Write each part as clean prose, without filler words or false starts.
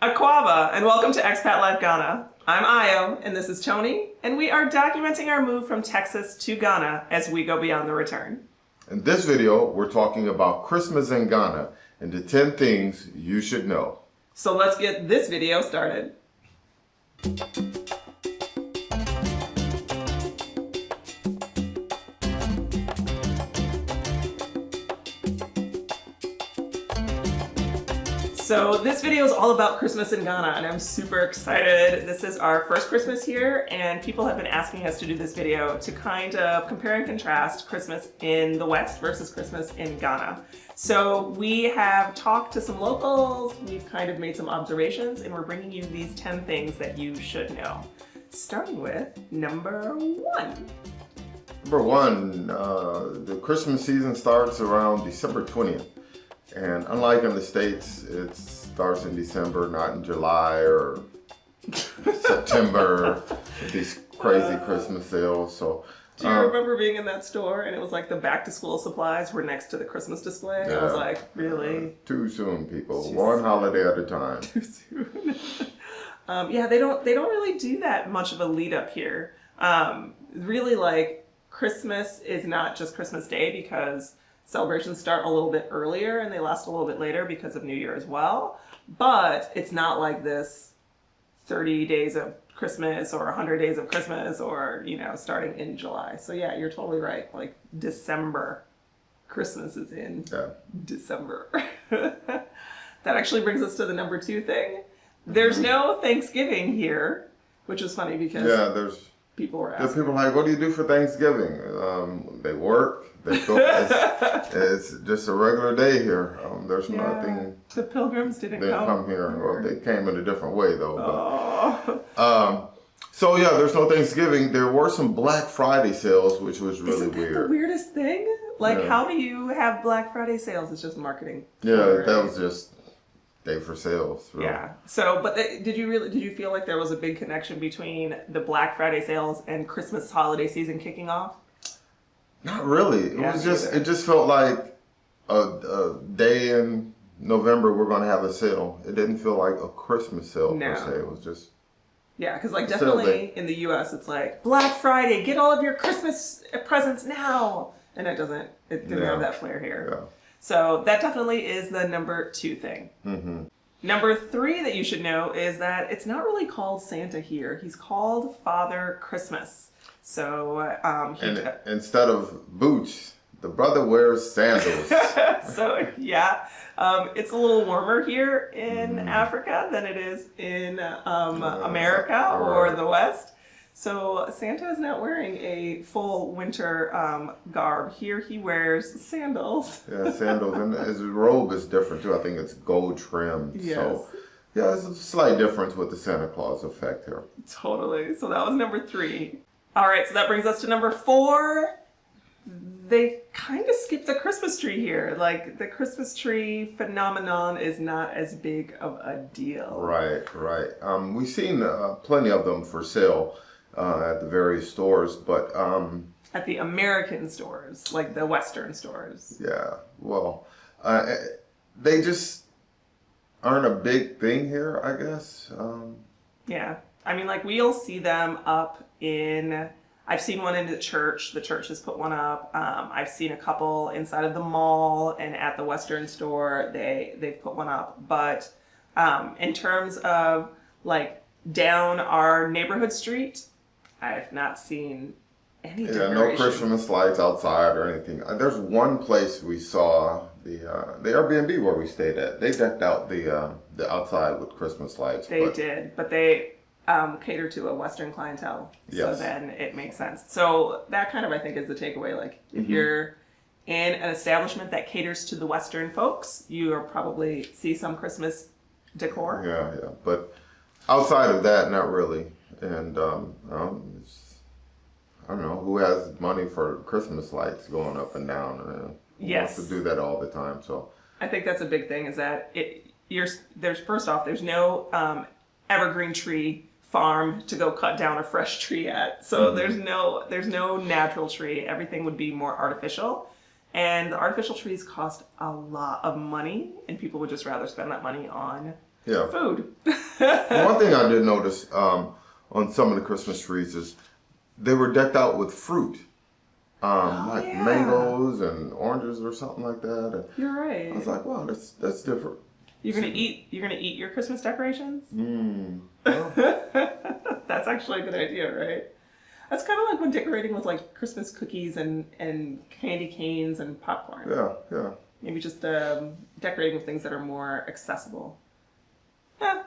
Aquaba, and welcome to Expat Life Ghana. I'm Ayo, and this is Tony, and we are documenting our move from Texas to Ghana as we go beyond the return. In this video, we're talking about Christmas in Ghana and the 10 things you should know. So let's get this video started. So this video is all about Christmas in Ghana, and I'm super excited. This is our first Christmas here, and people have been asking us to do this video to kind of compare and contrast Christmas in the West versus Christmas in Ghana. So we have talked to some locals, we've kind of made some observations, and we're bringing you these 10 things that you should know. Starting with number 1. Number 1, the Christmas season starts around December 20th. And unlike in the States, it starts in December, not in July or September with these crazy Christmas sales. So, do you remember being in that store and it was like the back to school supplies were next to the Christmas display? Yeah. I was like, really? Too soon, people. One holiday at a time. Too soon. Yeah, they don't really do that much of a lead up here. Really, like, Christmas is not just Christmas Day because celebrations start a little bit earlier and they last a little bit later because of New Year as well. But it's not like this 30 days of Christmas or 100 days of Christmas or, you know, starting in July. So yeah, you're totally right. Like December, Christmas is in December. That actually brings us to the number 2 thing. There's no Thanksgiving here, which is funny because people were asking. People are like, what do you do for Thanksgiving? They work. They cook. It's just a regular day here. There's nothing. The pilgrims didn't come here. Well, they came in a different way though. But, so yeah, there's no Thanksgiving. There were some Black Friday sales, which was really Isn't that weird. The weirdest thing? Like, how do you have Black Friday sales? It's just marketing. Yeah, that was just day for sales. Really. Yeah. So, but did you feel like there was a big connection between the Black Friday sales and Christmas holiday season kicking off? Not really. It just felt like a day in November we're going to have a sale. It didn't feel like a Christmas sale per se. It was just because like definitely in the U.S. it's like Black Friday, get all of your Christmas presents now, and it didn't have that flair here. Yeah. So that definitely is the number 2 thing. Mm-hmm. Number 3 that you should know is that it's not really called Santa here. He's called Father Christmas. So instead of boots, the brother wears sandals. So yeah, it's a little warmer here in Africa than it is in America or the West. So Santa is not wearing a full winter garb. Here he wears sandals. Yeah, sandals. And his robe is different too. I think it's gold trimmed. Yes. So yeah, there's a slight difference with the Santa Claus effect here. Totally. So that was number 3. All right, so that brings us to number 4. They kind of skipped the Christmas tree here. Like, the Christmas tree phenomenon is not as big of a deal. Right. We've seen plenty of them for sale at the various stores, but at the American stores, like the Western stores. Yeah, well, they just aren't a big thing here, I guess. Yeah, I mean, like, we'll see them up in, I've seen one in the church has put one up. I've seen a couple inside of the mall, and at the Western store, they've put one up. But in terms of, like, down our neighborhood street, I've not seen any decoration. No Christmas lights outside or anything. There's one place we saw, the Airbnb where we stayed at. They decked out the outside with Christmas lights. They did, but they cater to a Western clientele. So then it makes sense. So that kind of, I think, is the takeaway. Like, if you're in an establishment that caters to the Western folks, you'll probably see some Christmas decor. Yeah. But outside of that, not really. And I don't know who has money for Christmas lights going up and down. Wants to do that all the time. So I think that's a big thing. Is that there's no evergreen tree farm to go cut down a fresh tree at. So there's no natural tree. Everything would be more artificial. And the artificial trees cost a lot of money, and people would just rather spend that money on Yeah. Food. One thing I did notice on some of the Christmas trees is they were decked out with fruit. Like yeah. mangoes and oranges or something like that. And You're right. I was like, wow, that's different. You're gonna eat your Christmas decorations? Well, That's actually a good idea, right? That's kind of like when decorating with like Christmas cookies and candy canes and popcorn. yeah. Maybe just decorating with things that are more accessible.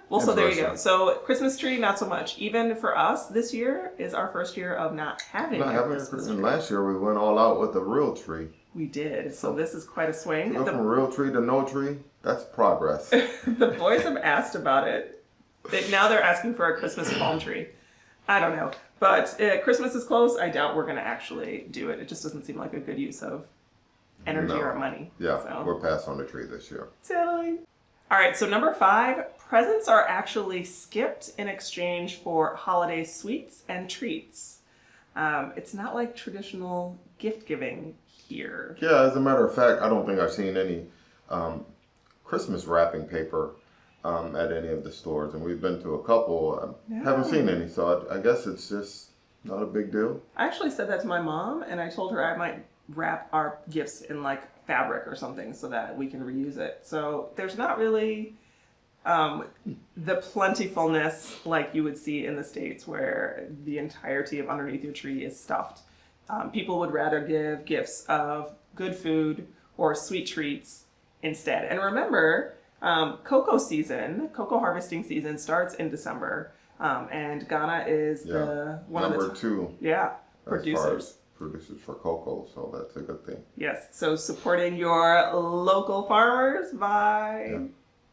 Well, so there you go. So Christmas tree, not so much. Even for us, this year is our first year of not having a Christmas tree. Last year we went all out with a real tree. We did. So this is quite a swing. Go from real tree to no tree, that's progress. The boys have asked about it. Now they're asking for a Christmas palm tree. I don't know. But Christmas is close. I doubt we're going to actually do it. It just doesn't seem like a good use of energy or money. Yeah, so. we're past on the tree this year. Totally. All right, so number 5, presents are actually skipped in exchange for holiday sweets and treats. It's not like traditional gift giving here. Yeah, as a matter of fact, I don't think I've seen any Christmas wrapping paper at any of the stores, and we've been to a couple. Haven't seen any, so I guess it's just not a big deal. I actually said that to my mom, and I told her I might wrap our gifts in like fabric or something so that we can reuse it. So there's not really the plentifulness like you would see in the States where the entirety of underneath your tree is stuffed. People would rather give gifts of good food or sweet treats instead. And remember, cocoa harvesting season starts in December. And Ghana is one of the number 2. Yeah, producers for cocoa, so that's a good thing. Yes, so supporting your local farmers by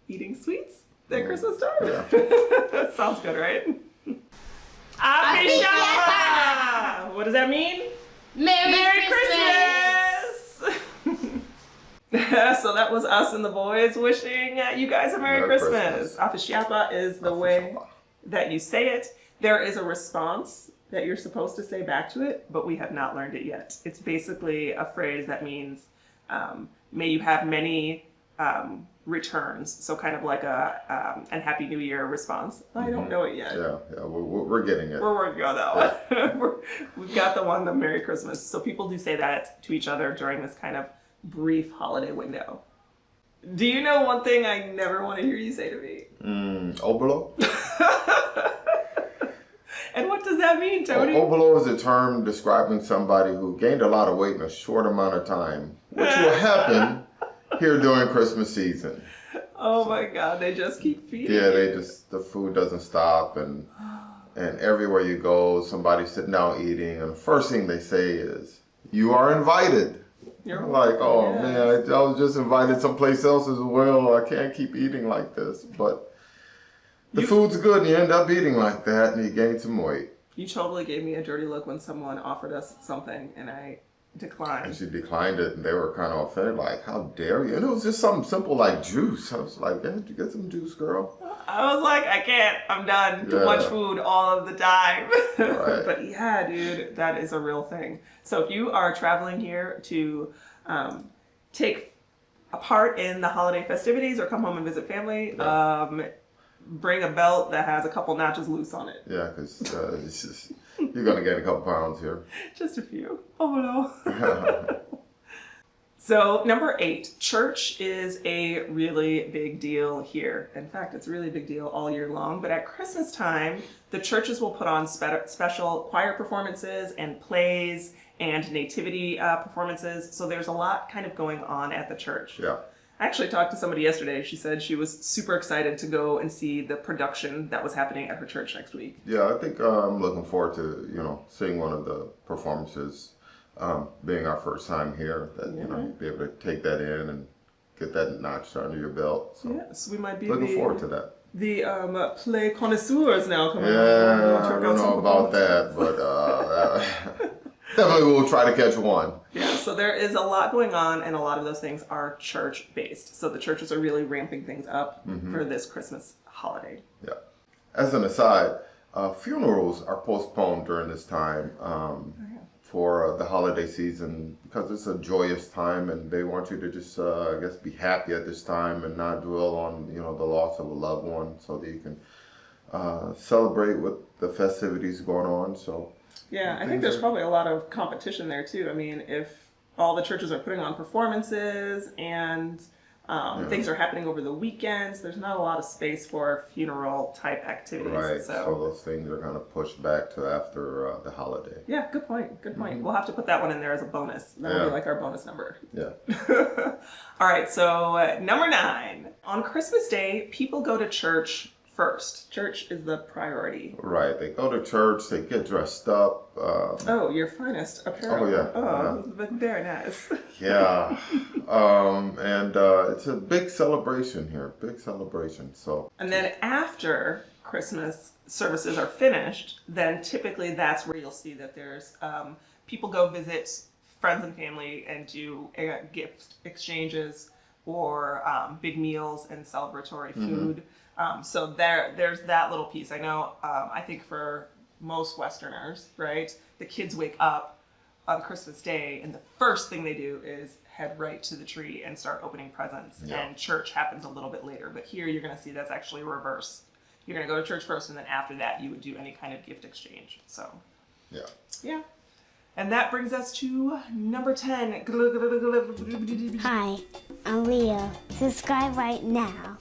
eating sweets at Christmas time. Yeah. Sounds good, right? Afishapa! What does that mean? Merry Christmas! So that was us and the boys wishing you guys a Merry Christmas. Afishapa is the way that you say it. There is a response that you're supposed to say back to it, but we have not learned it yet. It's basically a phrase that means, may you have many returns. So kind of like a Happy New Year response. I don't know it yet. Yeah, we're getting it. We're working on that one. We've got the one, the Merry Christmas. So people do say that to each other during this kind of brief holiday window. Do you know one thing I never want to hear you say to me? Obolo? And what does that mean, Tony? Obolo is a term describing somebody who gained a lot of weight in a short amount of time, which will happen here during Christmas season. Oh my God, they just keep feeding. Yeah, the food doesn't stop, and everywhere you go, somebody's sitting down eating, and the first thing they say is, "You are invited." You're like, oh man, I was just invited someplace else as well. I can't keep eating like this, but the food's good, and you end up eating like that, and you gain some weight. You totally gave me a dirty look when someone offered us something, and I declined. And she declined it, and they were kind of offended, like, how dare you? And it was just something simple like juice. I was like, did you get some juice, girl? I was like, I can't. I'm done. Too much food all of the time. Right. But yeah, dude, that is a real thing. So if you are traveling here to take a part in the holiday festivities or come home and visit family, bring a belt that has a couple notches loose on it. Yeah, because you're going to gain a couple pounds here. Just a few. Oh no. So number 8, church is a really big deal here. In fact, it's a really big deal all year long. But at Christmas time, the churches will put on special choir performances and plays and nativity performances. So there's a lot kind of going on at the church. Yeah. I actually talked to somebody yesterday. She said she was super excited to go and see the production that was happening at her church next week. Yeah, I think I'm looking forward to, seeing one of the performances. Being our first time here, that you'd be able to take that in and get that notch under your belt. So yes, we might be looking forward to that. The play connoisseurs now coming out. Yeah, I don't know about that, but definitely we'll try to catch one. Yeah, so there is a lot going on, and a lot of those things are church-based. So the churches are really ramping things up for this Christmas holiday. Yeah. As an aside, funerals are postponed during this time. for the holiday season because it's a joyous time and they want you to just, I guess, be happy at this time and not dwell on, the loss of a loved one so that you can celebrate with the festivities going on. So yeah, I think there's probably a lot of competition there too. I mean, if all the churches are putting on performances and things are happening over the weekends, there's not a lot of space for funeral type activities. Right, so those things are kind of pushed back to after the holiday. Yeah, good point. Good point. We'll have to put that one in there as a bonus. That'll be like our bonus number. Yeah. All right, so number 9. On Christmas Day, people go to church first. Church is the priority. Right, they go to church, they get dressed up. Oh, your finest apparel. Oh, yeah. Oh, very nice. Yeah. And it's a big celebration here, big celebration. So. And then after Christmas services are finished, then typically that's where you'll see that there's people go visit friends and family and do gift exchanges or big meals and celebratory food. So there's that little piece. I know, I think for most Westerners, right, the kids wake up on Christmas Day and the first thing they do is head right to the tree and start opening presents. Yeah. And church happens a little bit later. But here you're going to see that's actually reverse. You're going to go to church first and then after that you would do any kind of gift exchange. So, yeah. And that brings us to number 10. Hi, I'm Leo. Subscribe right now.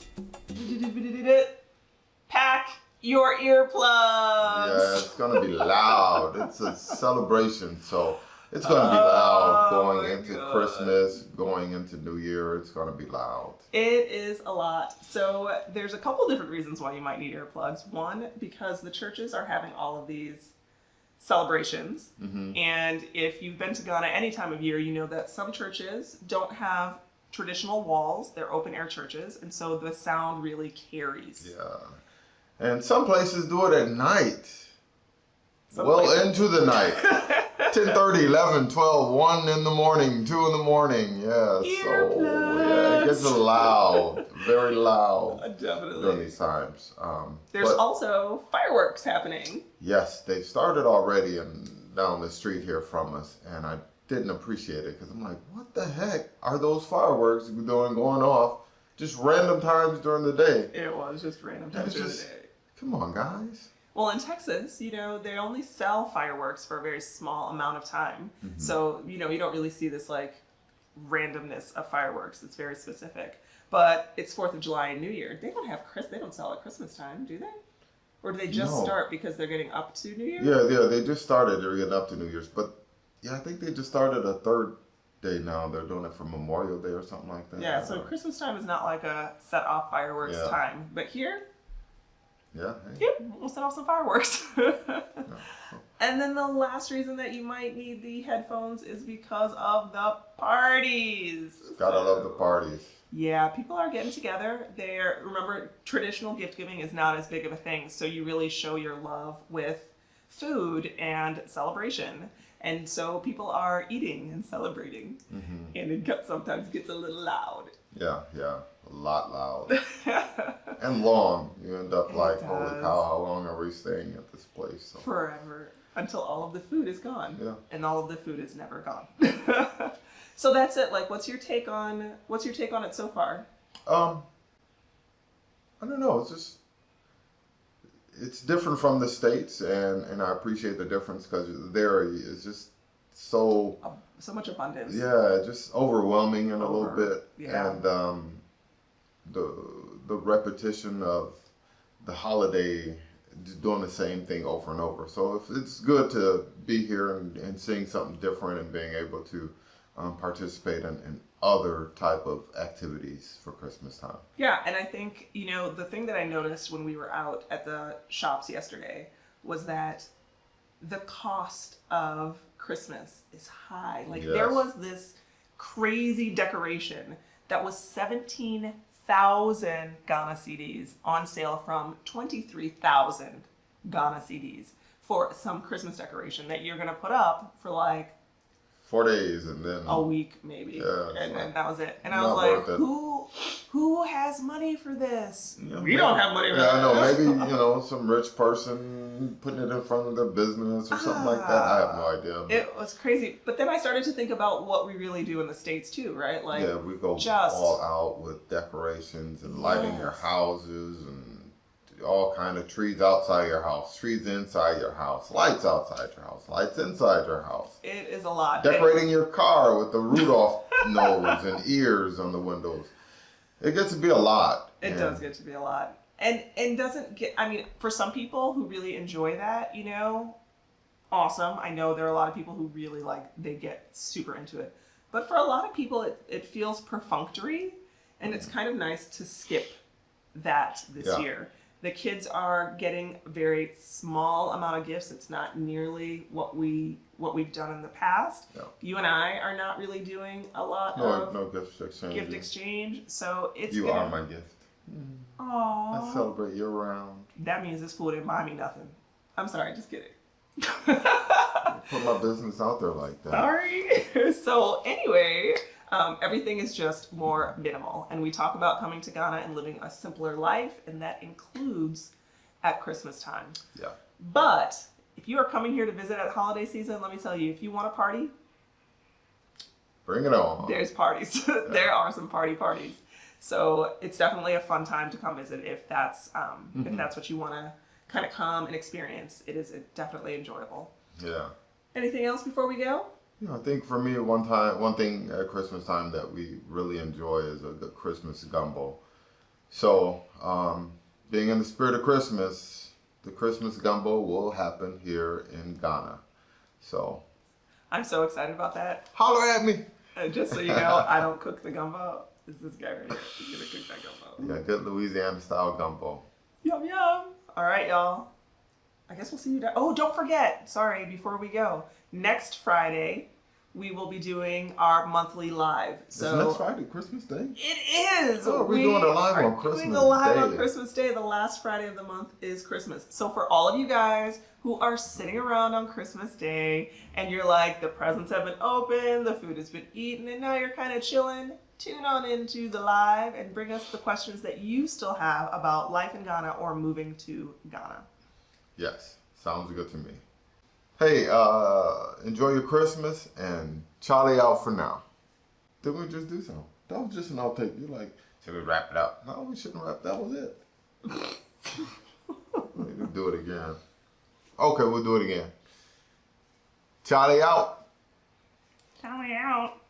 Pack your earplugs. Yeah, it's going to be loud. It's a celebration, so it's going to be loud going into Christmas, going into New Year. It's going to be loud. It is a lot. So there's a couple different reasons why you might need earplugs. One, because the churches are having all of these celebrations. And if you've been to Ghana any time of year, you know that some churches don't have traditional walls. They're open air churches. And so the sound really carries. Yeah. And some places do it at night. Some well places. Into the night. 10:30, 11, 12, 1 in the morning, 2 in the morning. Yeah. So, yeah, it gets loud. Very loud. Definitely. During these times. There's also fireworks happening. Yes, they started already down the street here from us, and I didn't appreciate it because I'm like, what the heck are those fireworks going off just random times during the day? It was just random times during the day. Come on, guys. Well, in Texas, they only sell fireworks for a very small amount of time. So, you don't really see this like randomness of fireworks. It's very specific. But it's 4th of July and New Year. They don't sell at Christmas time, do they? Or do they just start because they're getting up to New Year? Yeah, they just started. They're getting up to New Year's. But yeah, I think they just started a third day now. They're doing it for Memorial Day or something like that. Yeah, so Christmas time is not like a set off fireworks time. But here, we'll set off some fireworks. And then the last reason that you might need the headphones is because of the parties. Gotta love the parties. Yeah, people are getting together. Remember, traditional gift giving is not as big of a thing, so you really show your love with food and celebration. And so people are eating and celebrating. And it sometimes gets a little loud. Yeah, a lot loud. And long. You end up like, holy cow, how long are we staying at this place? So. Forever. Until all of the food is gone. Yeah. And all of the food is never gone. So that's it. Like, what's your take on it so far? I don't know. It's different from the States, and I appreciate the difference because there is just so much abundance. Yeah, just overwhelming in a little bit, yeah. And the repetition of the holiday, just doing the same thing over and over. So it's good to be here and seeing something different and being able to participate in other type of activities for Christmas time. Yeah, and I think, the thing that I noticed when we were out at the shops yesterday was that the cost of Christmas is high. Like, there was this crazy decoration that was 17,000 Ghana cedis on sale from 23,000 Ghana cedis for some Christmas decoration that you're going to put up for like 4 days and then a week maybe. Yeah, and that was it. And I was like, who has money for this? Yeah, we don't have money for this. Yeah, I know. this. Maybe, some rich person putting it in front of their business or something like that. I have no idea. It was crazy. But then I started to think about what we really do in the States too, right? Like, yeah, we go just all out with decorations and lighting your houses and all kind of trees outside your house, trees inside your house, lights outside your house, lights inside your house. It is a lot. Decorating your car with the Rudolph nose and ears on the windows. It gets to be a lot. It does get to be a lot. And doesn't get, I mean, for some people who really enjoy that, you know, awesome. I know there are a lot of people who really like, they get super into it. But for a lot of people, it feels perfunctory, and it's kind of nice to skip that this year. The kids are getting a very small amount of gifts. It's not nearly what we've done in the past. Yeah. You and I are not really doing a lot of no gift exchange. So it's You are my gift. Aww. I celebrate year round. That means this food didn't buy me nothing. I'm sorry, just kidding. Put my business out there like that. Sorry. So anyway, everything is just more minimal. And we talk about coming to Ghana and living a simpler life, and that includes at Christmas time. Yeah. But if you are coming here to visit at holiday season, let me tell you, if you want a party, bring it on. there's parties. There are some parties. So it's definitely a fun time to come visit if that's what you want to kind of come and experience. It is definitely enjoyable. Yeah. Anything else before we go? Yeah, I think for me, one thing at Christmas time that we really enjoy is a good Christmas gumbo. So, being in the spirit of Christmas, the Christmas gumbo will happen here in Ghana. So, I'm so excited about that. holler at me. Just so you know, I don't cook the gumbo. It's this guy right here. He's gonna cook that gumbo. Yeah, good Louisiana style gumbo. Yum yum. All right, y'all. I guess we'll see you there. Oh, don't forget. Sorry, before we go. Next Friday, we will be doing our monthly live. So Is next Friday Christmas Day? it is. Oh, we're doing a live on Christmas Doing a live Day. on Christmas Day. The last Friday of the month is Christmas. So for all of you guys who are sitting around on Christmas Day and you're like, the presents have been opened, the food has been eaten, and now you're kind of chilling, tune on into the live and bring us the questions that you still have about life in Ghana or moving to Ghana. Yes, sounds good to me. Hey, enjoy your Christmas and Charlie out for now. Did we just do something? That was just an outtake. You're like, should we wrap it up? No, we shouldn't wrap. That was it. We need to do it again. Okay, we'll do it again. Charlie out. Charlie out.